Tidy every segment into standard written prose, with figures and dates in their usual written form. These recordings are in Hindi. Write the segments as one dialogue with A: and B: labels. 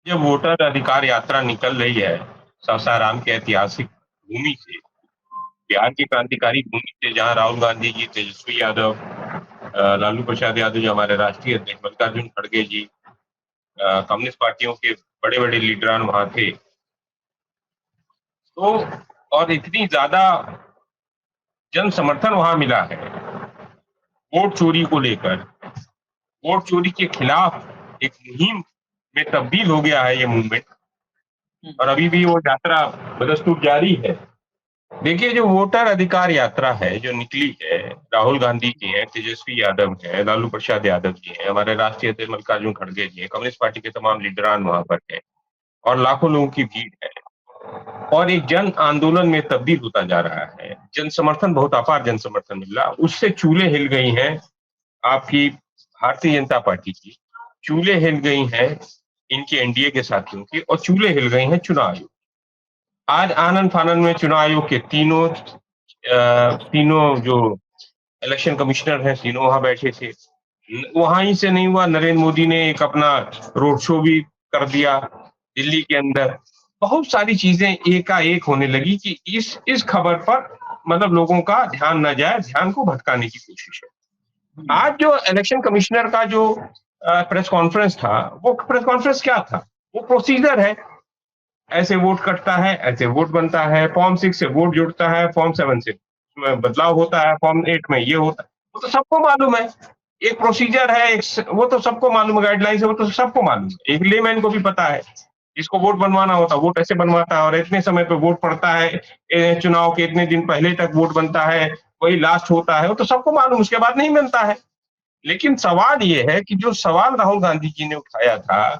A: जब वोटर अधिकार यात्रा निकल रही है सासाराम के ऐतिहासिक भूमि से, बिहार की क्रांतिकारी भूमि से, जहां राहुल गांधी जी, तेजस्वी यादव, लालू प्रसाद यादव जो हमारे राष्ट्रीय अध्यक्ष, मल्लिकार्जुन खड़गे जी, कम्युनिस्ट पार्टियों के बड़े बड़े लीडरान वहां थे। तो और इतनी ज्यादा जन समर्थन वहां मिला है वोट चोरी को लेकर, वोट चोरी के खिलाफ एक मुहिम में तब्दील हो गया है ये मूवमेंट। और अभी भी वो यात्रा बदस्तूर जारी है। देखिए, जो वोटर अधिकार यात्रा है जो निकली है, राहुल गांधी जी हैं, तेजस्वी यादव हैं, लालू प्रसाद यादव जी हैं, हमारे राष्ट्रीय अध्यक्ष मल्लिकार्जुन खड़गे जी हैं, कम्युनिस्ट पार्टी के तमाम लीडरान वहां पर हैं, और लाखों लोगों की भीड़ है, और एक जन आंदोलन में तब्दील होता जा रहा है। जन समर्थन, बहुत अपार जन समर्थन मिल रहा, उससे चूल्हे हिल गई हैं आपकी भारतीय जनता पार्टी की, चूल्हे हिल गई हैं इनके एनडीए के साथियों की, और चूल्हे हिल गई हैं चुनाव आयोग। आज आनंद फानंद में चुनाव आयोग के तीनों जो इलेक्शन कमिश्नर हैं, तीनों वहां बैठे थे। वहां ही से नहीं हुआ, नरेंद्र मोदी ने एक अपना रोड शो भी कर दिया दिल्ली के अंदर। बहुत सारी चीजें एकाएक होने लगी कि इस खबर पर मतलब लोगों का ध्यान न जाए, ध्यान को भटकाने की कोशिश है। आज जो इलेक्शन कमिश्नर का जो प्रेस कॉन्फ्रेंस था, वो प्रेस कॉन्फ्रेंस क्या था? वो प्रोसीजर है। ऐसे वोट कटता है, ऐसे वोट बनता है, फॉर्म 6 से वोट जुड़ता है, फॉर्म 7 से बदलाव होता है, फॉर्म 8 में ये होता है। वो तो सबको मालूम है। एक प्रोसीजर है, वो तो सबको मालूम है, गाइडलाइंस है, वो तो सबको मालूम है। एक लेमैन को भी पता है। जिसको वोट बनवाना होता है वोट ऐसे बनवाता है, और इतने समय पे वोट पड़ता है, चुनाव के इतने दिन पहले तक वोट बनता है, वही लास्ट होता है, वो तो सबको मालूम, उसके बाद नहीं बनता है। लेकिन सवाल ये है कि जो सवाल राहुल गांधी जी ने उठाया था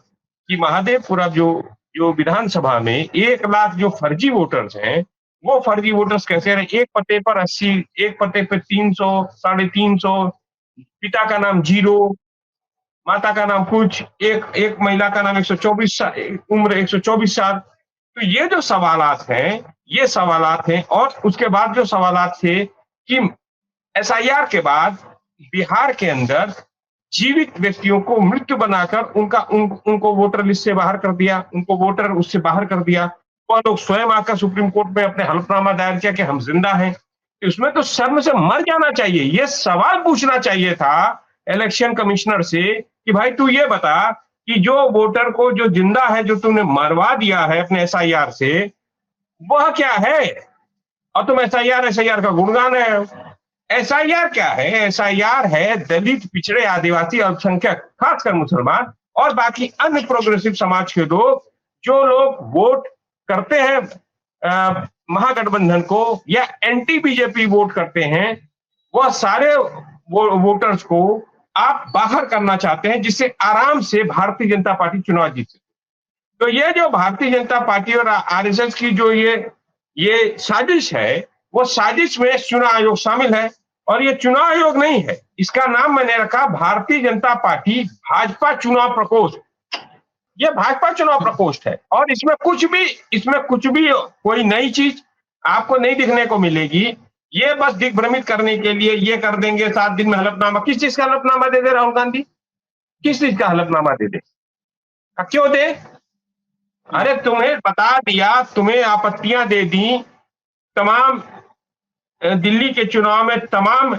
A: कि महादेवपुरा जो जो विधानसभा में 1 लाख जो फर्जी वोटर्स हैं, वो फर्जी वोटर्स कैसे रहे? एक पते पर 80, एक पते पर 300, 350, पिता का नाम 0, माता का नाम कुछ, एक एक महिला का नाम 124 साल, उम्र 124 साल। तो ये जो सवालात हैं, ये सवालात हैं। और उसके बाद जो सवालात थे कि एसआईआर के बाद बिहार के अंदर जीवित व्यक्तियों को मृत्यु बनाकर उनको वोटर लिस्ट से बाहर कर दिया, उनको वोटर उससे बाहर कर दिया। वह लोग स्वयं आकर सुप्रीम कोर्ट में अपने हलफनामा दायर किया कि हम जिंदा हैं। इसमें तो शर्म से मर जाना चाहिए। ये सवाल पूछना चाहिए था इलेक्शन कमिश्नर से कि भाई तू ये बता कि जो वोटर को जो जिंदा है, जो तूने मरवा दिया है अपने एसआईआर से, वह क्या है? और तुम एसआईआर एसआईआर का गुणगान है। एसआईआर क्या है? एसआईआर है दलित, पिछड़े, आदिवासी, अल्पसंख्यक, खासकर मुसलमान और बाकी अन्य प्रोग्रेसिव समाज के लोग, जो लोग वोट करते हैं महागठबंधन को या एंटी बीजेपी वोट करते हैं, वह सारे वोटर्स को आप बाहर करना चाहते हैं, जिससे आराम से भारतीय जनता पार्टी चुनाव जीत सके। तो ये जो भारतीय जनता पार्टी और आरएसएस की जो ये साजिश है, वो साजिश में चुनाव आयोग शामिल है। और ये चुनाव आयोग नहीं है, इसका नाम मैंने रखा भारतीय जनता पार्टी भाजपा चुनाव प्रकोष्ठ। ये भाजपा चुनाव प्रकोष्ठ है, और इसमें कुछ भी कोई नई चीज आपको नहीं दिखने को मिलेगी। ये बस दिग्भ्रमित करने के लिए ये कर देंगे 7 दिन में हलफनामा। किस चीज का हलफनामा दे दे राहुल गांधी? किस चीज का हलफनामा दे दे? क्यों दे? अरे तुम्हें बता दिया, तुम्हें आपत्तियां दे दी तमाम। दिल्ली के चुनाव में तमाम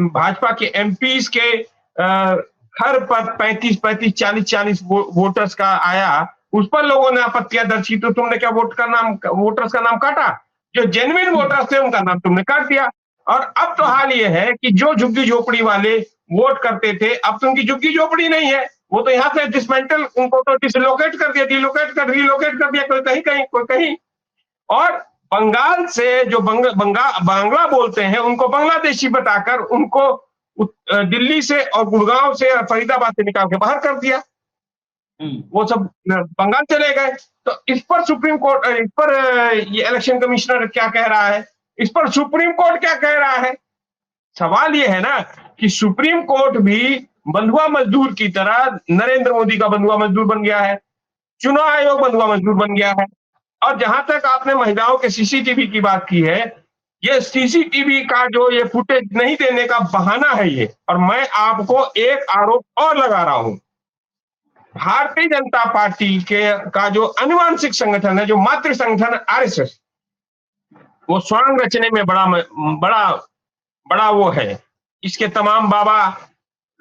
A: भाजपा के एमपीज के घर पर 35-35, 40-40 वोटर्स का आया। उस पर लोगों ने आपत्तियां दर्ज की, तो तुमने क्या वोटर्स का नाम काटा? जो जेन्युइन वोटर्स थे उनका नाम तुमने काट दिया। और अब तो हाल ये है कि जो झुग्गी झोपड़ी वाले वोट करते थे, अब तो उनकी झुग्गी झोपड़ी नहीं है। वो तो यहाँ से डिसमेंटल, उनको तो डिसलोकेट कर दिया, रिलोकेट कर दिया, कोई कहीं कहीं, कोई कहीं। और बंगाल से जो बांग्ला बोलते हैं, उनको बांग्लादेशी बताकर उनको दिल्ली से और गुड़गांव से और फरीदाबाद से निकाल के बाहर कर दिया। वो सब बंगाल चले गए। तो इस पर सुप्रीम कोर्ट, इस पर ये इलेक्शन कमिश्नर क्या कह रहा है? इस पर सुप्रीम कोर्ट क्या कह रहा है? सवाल ये है ना कि सुप्रीम कोर्ट भी बंधुआ मजदूर की तरह नरेंद्र मोदी का बंधुआ मजदूर बन गया है, चुनाव आयोग बंधुआ मजदूर बन गया है। और जहां तक आपने महिलाओं के सीसीटीवी की बात की है, ये सीसीटीवी का जो ये फुटेज नहीं देने का बहाना है ये। और मैं आपको एक आरोप और लगा रहा हूं भारतीय जनता पार्टी के का जो अनुवांशिक संगठन है, जो मातृ संगठन आरएसएस, वो स्वर्ण रचने में बड़ा बड़ा वो है। इसके तमाम बाबा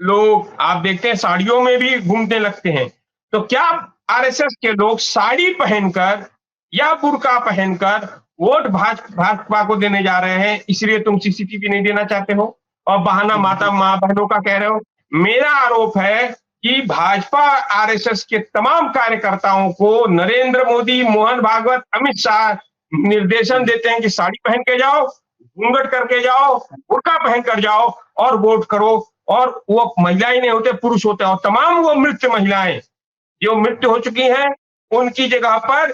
A: लोग आप देखते हैं साड़ियों में भी घूमने लगते हैं। तो क्या आरएसएस के लोग साड़ी पहनकर या बुर्का पहनकर वोट भाजपा को देने जा रहे हैं, इसलिए तुम सीसीटीवी नहीं देना चाहते हो और बहाना माता माँ बहनों का कह रहे हो? मेरा आरोप है कि भाजपा आरएसएस के तमाम कार्यकर्ताओं को नरेंद्र मोदी, मोहन भागवत, अमित शाह निर्देशन देते हैं कि साड़ी पहन के जाओ, घूंघट करके जाओ, बुर्का पहन कर जाओ और वोट करो। और वो महिलाएं नहीं होते, पुरुष होते हैं, और तमाम वो मृत महिलाएं जो मृत्यु हो चुकी हैं, उनकी जगह पर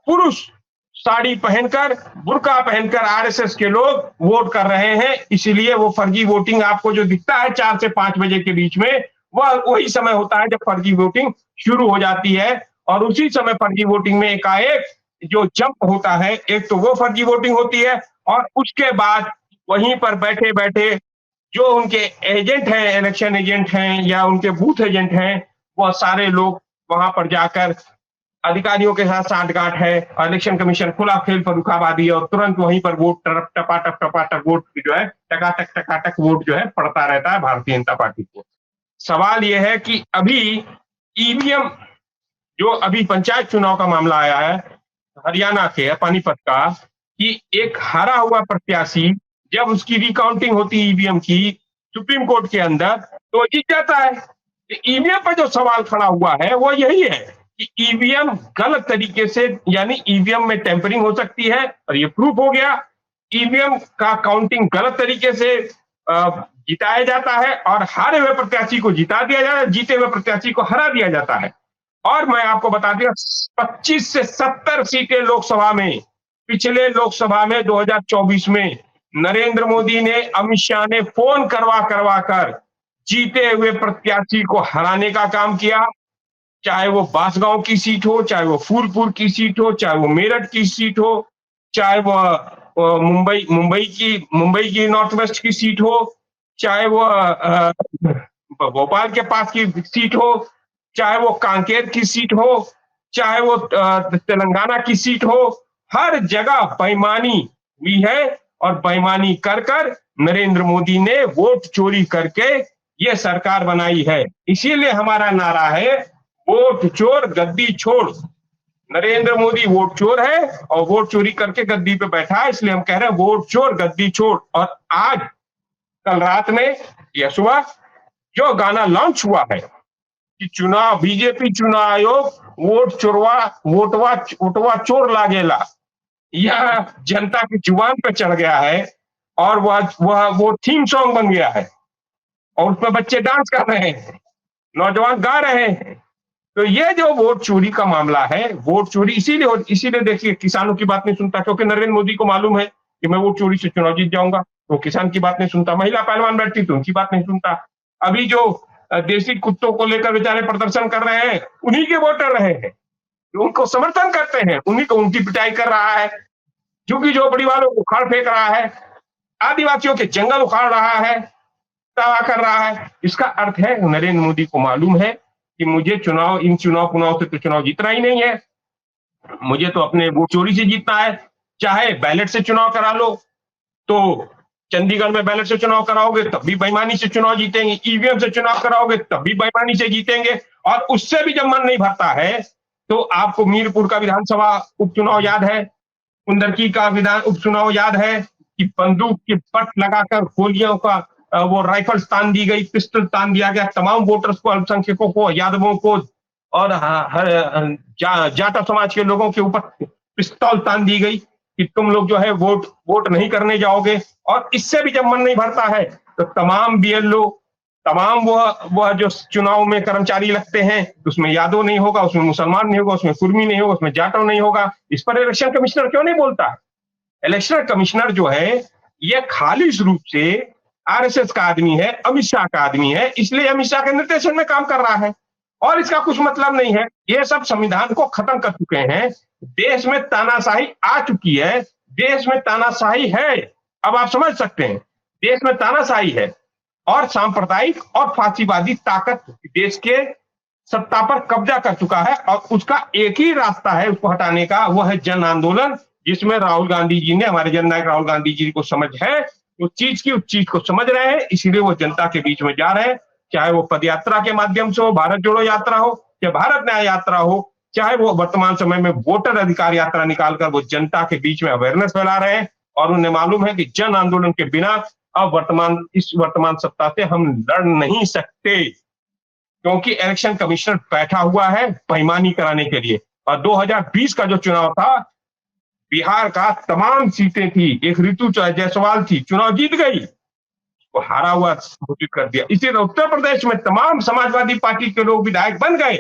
A: पुरुष साड़ी पहनकर, बुर्का पहनकर आरएसएस के लोग वोट कर रहे हैं। इसीलिए वो फर्जी वोटिंग आपको जो दिखता है 4 से 5 बजे के बीच में, वह वही समय होता है जब फर्जी वोटिंग शुरू हो जाती है। और उसी समय फर्जी वोटिंग में एकाएक जो जंप होता है, एक तो वो फर्जी वोटिंग होती है और उसके बाद वहीं पर बैठे-बैठे जो उनके एजेंट हैं, इलेक्शन एजेंट हैं या उनके बूथ एजेंट हैं, वह सारे लोग वहां पर जाकर अधिकारियों के साथ साठ-गांठ है। इलेक्शन कमीशन खुला खेल फर्रुखाबादी और तुरंत वहीं पर वोट टपाटप वोट जो है टकाटक वोट जो है पड़ता रहता है भारतीय जनता पार्टी को। सवाल यह है कि अभी ईवीएम जो अभी पंचायत चुनाव का मामला आया है हरियाणा के पानीपत का, कि एक हारा हुआ प्रत्याशी जब उसकी रिकाउंटिंग होती है ईवीएम की सुप्रीम कोर्ट के अंदर, तो जीत जाता है। ईवीएम पर जो सवाल खड़ा हुआ है वो यही है कि ईवीएम गलत तरीके से, यानी ईवीएम में टेम्परिंग हो सकती है और ये प्रूफ हो गया। ईवीएम का काउंटिंग गलत तरीके से जिताया जाता है और हारे हुए प्रत्याशी को जिता दिया जाता है, जीते हुए प्रत्याशी को हरा दिया जाता है। और मैं आपको बता दिया 25 से 70 सीटें लोकसभा में, पिछले लोकसभा में 2024 में नरेंद्र मोदी ने, अमित शाह ने फोन करवा करवा कर जीते हुए प्रत्याशी को हराने का काम किया। चाहे वो बांसगांव की सीट हो, चाहे वो फूलपुर की सीट हो, चाहे वो मेरठ की सीट हो, चाहे वो मुंबई की नॉर्थ वेस्ट की सीट हो, चाहे वो भोपाल के पास की सीट हो, चाहे वो कांकेर की सीट हो, चाहे वो तेलंगाना की सीट हो, हर जगह बेईमानी हुई है और बेईमानी कर कर नरेंद्र मोदी ने वोट चोरी करके ये सरकार बनाई है। इसीलिए हमारा नारा है वोट चोर गद्दी छोड़। नरेंद्र मोदी वोट चोर है और वोट चोरी करके गद्दी पे बैठा है, इसलिए हम कह रहे हैं वोट चोर गद्दी छोड़। और आज कल रात में या सुबह जो गाना लॉन्च हुआ है कि चुनाव बीजेपी चुनाव आयोग वोटवा चोर लागेला, यह जनता की जुबान पे चढ़ गया है और वो थीम सॉन्ग बन गया है और उसमें बच्चे डांस कर रहे हैं, नौजवान गा रहे हैं। तो ये जो वोट चोरी का मामला है, वोट चोरी इसीलिए देखिए किसानों की बात नहीं सुनता, क्योंकि नरेंद्र मोदी को मालूम है कि मैं वोट चोरी से चुनाव जीत जाऊंगा, तो किसान की बात नहीं सुनता। महिला पहलवान बैठती तो उनकी बात नहीं सुनता। अभी जो देसी कुत्तों को लेकर बेचारे प्रदर्शन कर रहे हैं, उन्हीं के वोटर रहे हैं, उनको समर्थन करते हैं, उन्हीं को उनकी पिटाई कर रहा है, झुग्गी झोपड़ी वालों को उखाड़ फेंक रहा है, आदिवासियों के जंगल उखाड़ रहा है, तबाह कर रहा है। इसका अर्थ है नरेंद्र मोदी को मालूम है कि मुझे इन चुनाव से तो चुनाव जीतना ही नहीं है, मुझे तो अपने वोट चोरी से जीतना है। चाहे बैलेट से चुनाव करा लो, तो चंडीगढ़ में बैलेट से चुनाव कराओगे तब भी बेईमानी से चुनाव जीतेंगे, ईवीएम से चुनाव कराओगे तब भी बेईमानी से जीतेंगे। और उससे भी जब मन नहीं भरता है तो आपको मीरपुर का विधानसभा उपचुनाव याद है, कुंदरकी का विधान उपचुनाव याद है कि बंदूक के पट लगाकर गोलियों का वो राइफल्स तान दी गई, पिस्टल तान दिया गया, तमाम वोटर्स को, अल्पसंख्यकों को, यादवों को और जाटा समाज के लोगों के ऊपर पिस्तौल तान दी गई कि तुम लोग जो है वोट नहीं करने जाओगे। और इससे भी जब मन नहीं भरता है तो तमाम बीएलओ, तमाम वह जो चुनाव में कर्मचारी लगते हैं, उसमें यादव नहीं होगा, उसमें मुसलमान नहीं होगा, उसमें कुर्मी नहीं होगा, उसमें जाटव नहीं होगा। इस पर इलेक्शन कमिश्नर क्यों नहीं बोलता? इलेक्शन कमिश्नर जो है ये खालिश रूप से आरएसएस का आदमी है, अमित शाह का आदमी है, इसलिए अमित शाह के निर्देशन में काम कर रहा है और इसका कुछ मतलब नहीं है। ये सब संविधान को खत्म कर चुके हैं। देश में तानाशाही आ चुकी है, देश में तानाशाही है। अब आप समझ सकते हैं, देश में तानाशाही है और सांप्रदायिक और फांसीवादी ताकत देश के सत्ता पर कब्जा कर चुका है और उसका एक ही रास्ता है उसको हटाने का, वो है जन आंदोलन, जिसमें राहुल गांधी जी ने, हमारे जननायक राहुल गांधी जी को समझ है, उस चीज को समझ रहे हैं, इसीलिए वो जनता के बीच में जा रहे हैं। चाहे वो पदयात्रा के माध्यम से हो, भारत जोड़ो यात्रा हो, या भारत न्याय यात्रा हो, चाहे वो वर्तमान समय में वोटर अधिकार यात्रा निकालकर वो जनता के बीच में अवेयरनेस फैला रहे हैं। और उन्हें मालूम है कि जन आंदोलन के बिना अब इस वर्तमान सत्ता से हम लड़ नहीं सकते, क्योंकि इलेक्शन कमिश्नर बैठा हुआ है बेईमानी कराने के लिए। और 2020 का जो चुनाव था, बिहार का तमाम सीटें थी, एक ऋतु जायसवाल थी, चुनाव जीत गई, वो हारा हुआ घोषित कर दिया। इसी तरह उत्तर प्रदेश में तमाम समाजवादी पार्टी के लोग विधायक बन गए,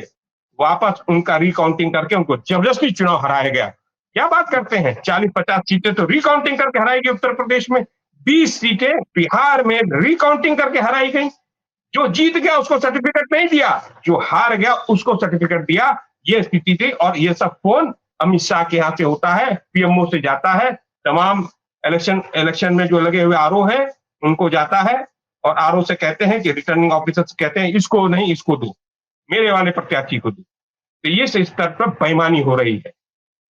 A: वापस उनका रिकाउंटिंग करके उनको जबरदस्ती चुनाव हराया गया। क्या बात करते हैं, 40-50 सीटें तो रिकाउंटिंग करके हराई गई उत्तर प्रदेश में, 20 सीटें बिहार में रिकाउंटिंग करके हराई गई। जो जीत गया उसको सर्टिफिकेट नहीं दिया, जो हार गया उसको सर्टिफिकेट दिया। ये स्थिति थी, और ये सब फोन अमित शाह के यहाँ से होता है, पीएमओ से जाता है, तमाम इलेक्शन में जो लगे हुए आरओ हैं उनको जाता है, और आरओ से कहते हैं कि रिटर्निंग ऑफिसर से कहते हैं इसको नहीं, इसको दो, मेरे वाले प्रत्याशी को दो। तो ये इस स्तर पर बेईमानी हो रही है।